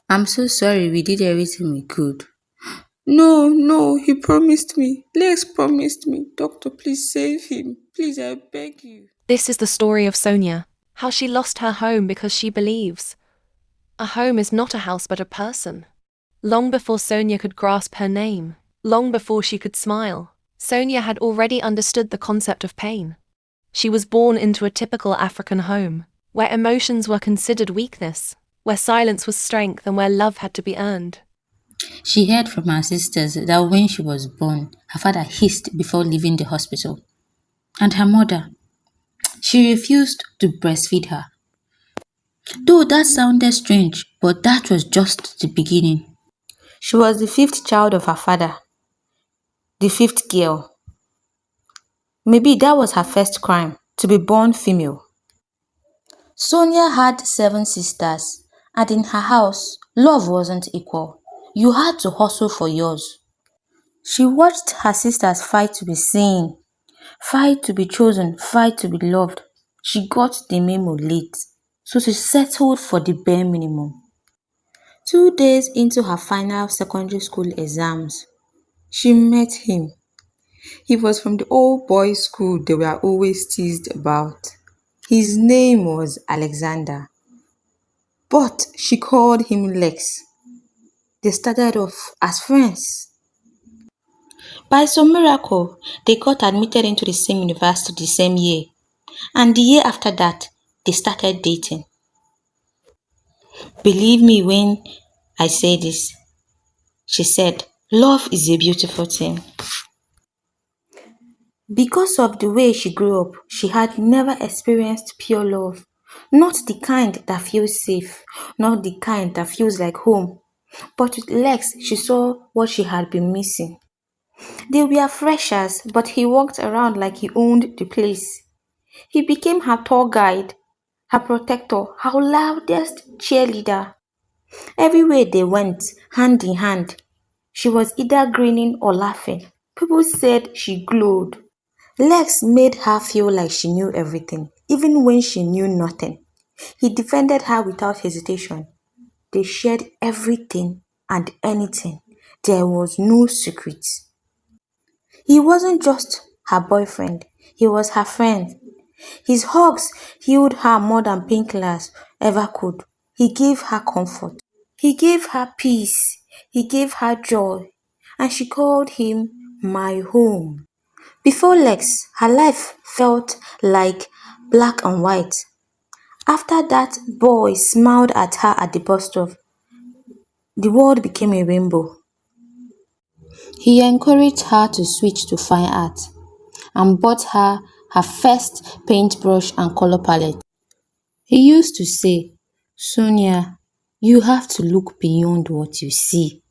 I'm so sorry we did everything we could. No, no, he promised me. Lex promised me. Doctor, please save him. Please, I beg you. This is the story of Sonia, how she lost her home because she believes. A home is not a house but a person. Long before Sonia could grasp her name, long before she could smile, Sonia had already understood the concept of pain. She was born into a typical African home, where emotions were considered weakness, where silence was strength and where love had to be earned. She heard from her sisters that when she was born, her father hissed before leaving the hospital. And her mother, she refused to breastfeed her. Though that sounded strange, but that was just the beginning. She was the fifth child of her father, the fifth girl. Maybe that was her first crime, to be born female. Sonia had seven sisters, and in her house, love wasn't equal. You had to hustle for yours. She watched her sisters fight to be seen, fight to be chosen, fight to be loved. She got the memo late, so she settled for the bare minimum. 2 days into her final secondary school exams, she met him. He was from the old boys' school they were always teased about. His name was Alexander, but she called him Lex. They started off as friends. By some miracle, they got admitted into the same university the same year, and the year after that, they started dating. Believe me when I say this, she said, love is a beautiful thing. Because of the way she grew up, she had never experienced pure love. Not the kind that feels safe, not the kind that feels like home. But with Lex, she saw what she had been missing. They were freshers, but he walked around like he owned the place. He became her tour guide, her protector, her loudest cheerleader. Everywhere they went, hand in hand, she was either grinning or laughing. People said she glowed. Lex made her feel like she knew everything, even when she knew nothing. He defended her without hesitation. They shared everything and anything. There was no secret. He wasn't just her boyfriend, he was her friend. His hugs healed her more than painkillers ever could. He gave her comfort. He gave her peace. He gave her joy. And she called him my home. Before Lex, her life felt like black and white. After that boy smiled at her at the bus stop, the world became a rainbow. He encouraged her to switch to fine art and bought her first paintbrush and color palette. He used to say, Sonia, you have to look beyond what you see.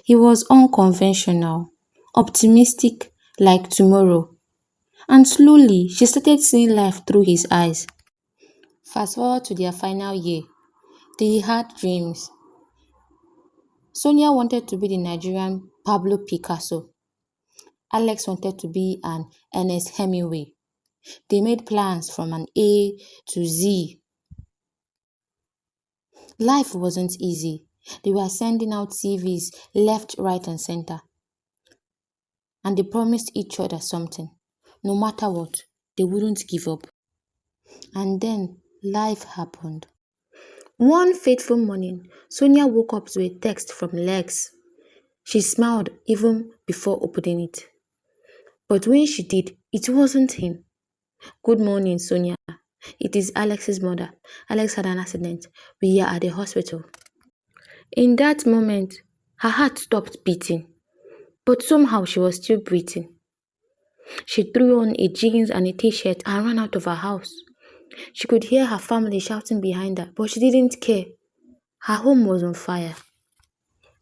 He was unconventional, optimistic like tomorrow, and slowly she started seeing life through his eyes. Fast forward to their final year, they had dreams. Sonia wanted to be the Nigerian Pablo Picasso. Alex wanted to be an Ernest Hemingway. They made plans from an A to Z. Life wasn't easy. They were sending out CVs left, right, and center. And they promised each other something. No matter what, they wouldn't give up. And then life happened. One fateful morning, Sonia woke up to a text from Lex. She smiled even before opening it. But when she did, it wasn't him. Good morning, Sonia. It is Alex's mother. Alex had an accident. We are at the hospital. In that moment, her heart stopped beating, but somehow she was still breathing. She threw on a jeans and a t-shirt and ran out of her house. She could hear her family shouting behind her, but she didn't care. Her home was on fire.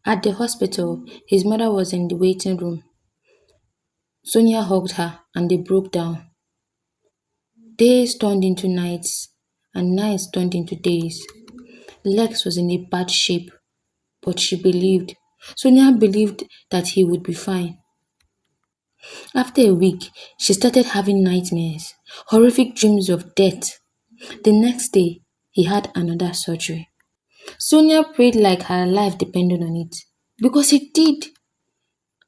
At the hospital, his mother was in the waiting room. Sonia hugged her and they broke down. Days turned into nights, and nights turned into days. Lex was in a bad shape, but she believed. Sonia believed that he would be fine. After a week, she started having nightmares, horrific dreams of death. The next day, he had another surgery. Sonia prayed like her life depended on it because it did.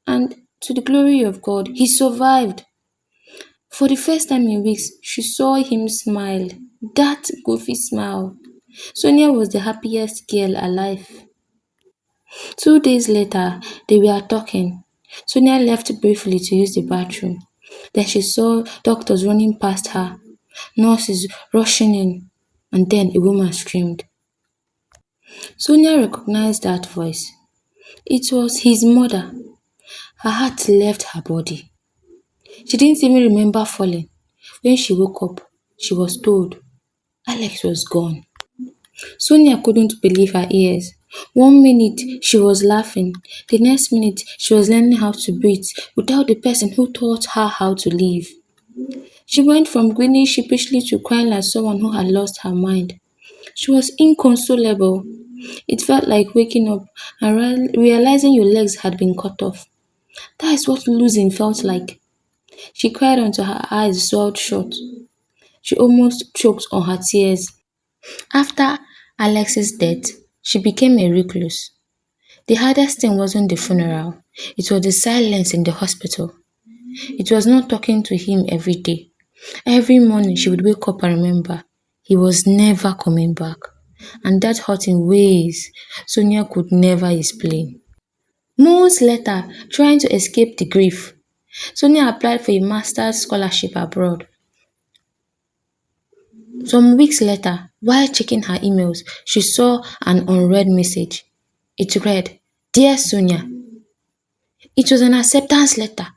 And to the glory of God, he survived. For the first time in weeks, she saw him smile. That goofy smile. Sonia was the happiest girl alive. 2 days later, they were talking. Sonia left briefly to use the bathroom. Then she saw doctors running past her, nurses rushing in, and then a woman screamed. Sonia recognized that voice. It was his mother. Her heart left her body. She didn't even remember falling. When she woke up, she was told Alex was gone. Sonia couldn't believe her ears. 1 minute she was laughing, the next minute she was learning how to breathe without the person who taught her how to live. She went from grinning sheepishly to crying like someone who had lost her mind. She was inconsolable. It felt like waking up and realizing your legs had been cut off. That is what losing felt like. She cried until her eyes swelled shut. She almost choked on her tears. After Alex's death, she became a recluse. The hardest thing wasn't the funeral, it was the silence in the hospital. It was not talking to him every day. Every morning she would wake up and remember he was never coming back. And that hurt in ways Sonia could never explain. Months later, trying to escape the grief, Sonia applied for a master's scholarship abroad. Some weeks later, while checking her emails, she saw an unread message. It read, Dear Sonia. It was an acceptance letter.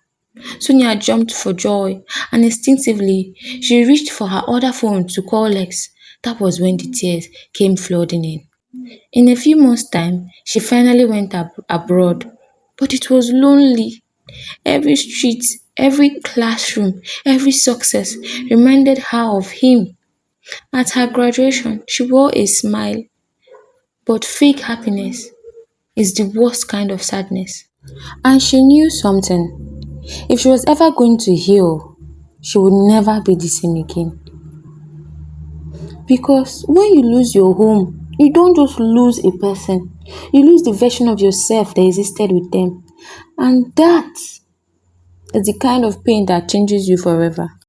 Sonia jumped for joy and instinctively she reached for her other phone to call Lex. That was when the tears came flooding in. In a few months' time, she finally went abroad, but it was lonely. Every street, every classroom, every success reminded her of him. At her graduation, she wore a smile, but fake happiness is the worst kind of sadness. And she knew something. If she was ever going to heal, she would never be the same again. Because when you lose your home, you don't just lose a person, you lose the version of yourself that existed with them. And that is the kind of pain that changes you forever.